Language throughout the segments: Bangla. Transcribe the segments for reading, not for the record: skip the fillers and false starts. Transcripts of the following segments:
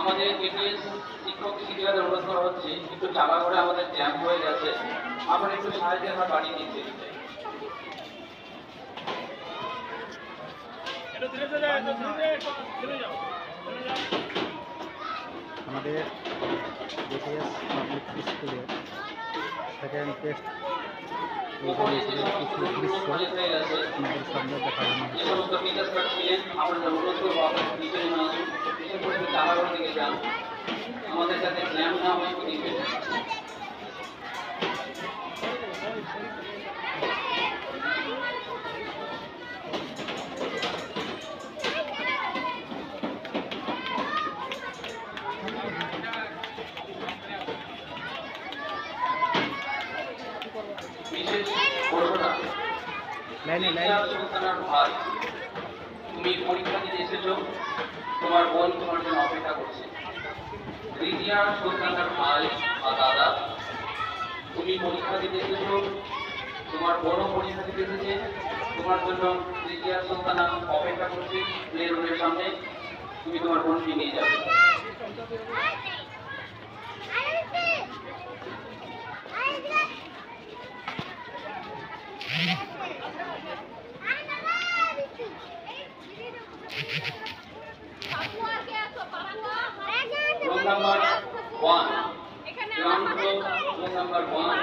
আমাদের বিটিএস শিক্ষক শিক্ষিকাদের অনুরোধ করা হচ্ছে একটু চালা করে আমাদের জ্যাম হয়ে গেছে, আমরা একটু সাহায্যের হাত বাড়িয়ে দিতে চাই। আমাদের বিটিএস পাবলিক স্কুলের সেকেন্ড টেস্ট কিছু দৃশ্য আমাদের সামনে দেখানো যে সমস্ত টিচার্সরা ছিলেন আমরা অনুরোধ করবো আপনার নিচে না আসুন, বিশেষ করে একটু চালা করে দিকে যান, আমাদের যাতে জ্যাম না হয় একটু দিবেন। বিশেষ ঘোষণা, সুলতানার ভাই, তুমি পরীক্ষা দিতে এসেছো, তোমার বোন তোমার জন্য অপেক্ষা করছে। রিদিয়া সুলতানার ভাই বা দাদা, তুমি পরীক্ষা দিতে এসেছো, তোমার বোনও পরীক্ষা দিতে এসেছে, তোমার জন্য রিদিয়া সুলতানা অপেক্ষা করছে প্লে রুমের সামনে, তুমি তোমার বোনকে নিয়ে যাবে। Room number 1, ground floor, room number 1,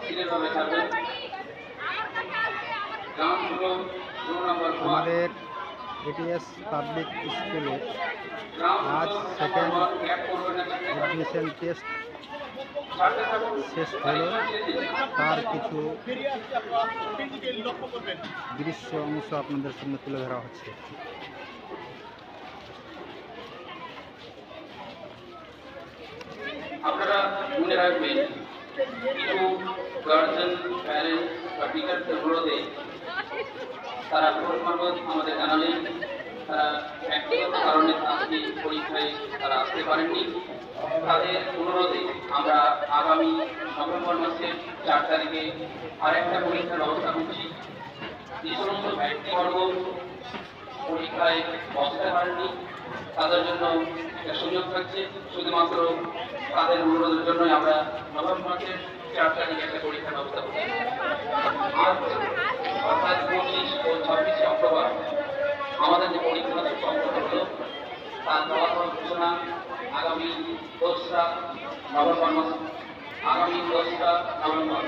Sylhet হবে থাকবে। Ground floor, room number 1, আমাদের বিটিএস পাবলিক স্কুলে আজ সেকেন্ড অ্যাডমিশন টেস্ট শেষ হলো, তার কিছু দৃশ্য অংশ আপনাদের সামনে তুলে ধরা হচ্ছে। আপনারা মনে রাখবেন, কিছু গার্জেন, প্যারেন্টস বা টিচারদের অনুরোধে তারা প্রথমত আমাদের জানালেন তারা ব্যক্তিগত কারণে আজকে পরীক্ষায় তারা আসতে পারেননি। তাদের অনুরোধে আমরা আগামী নভেম্বর মাসের 4 তারিখে আরেকটা পরীক্ষার ব্যবস্থা করছি। যে সমস্ত ব্যক্তিবর্গ পরীক্ষায় বসতে পারেননি তাদের জন্য একটা সুযোগ থাকছে, শুধুমাত্র তাদের অনুরোধের জন্যই আমরা নভেম্বর মাসের 4 তারিখে একটা পরীক্ষার ব্যবস্থা করছি। আজ অর্থাৎ 25 ও 26 অক্টোবর আমাদের যে পরীক্ষা সম্পন্ন হলো তার ফলাফল ঘোষণা আগামী 2রা নভেম্বর।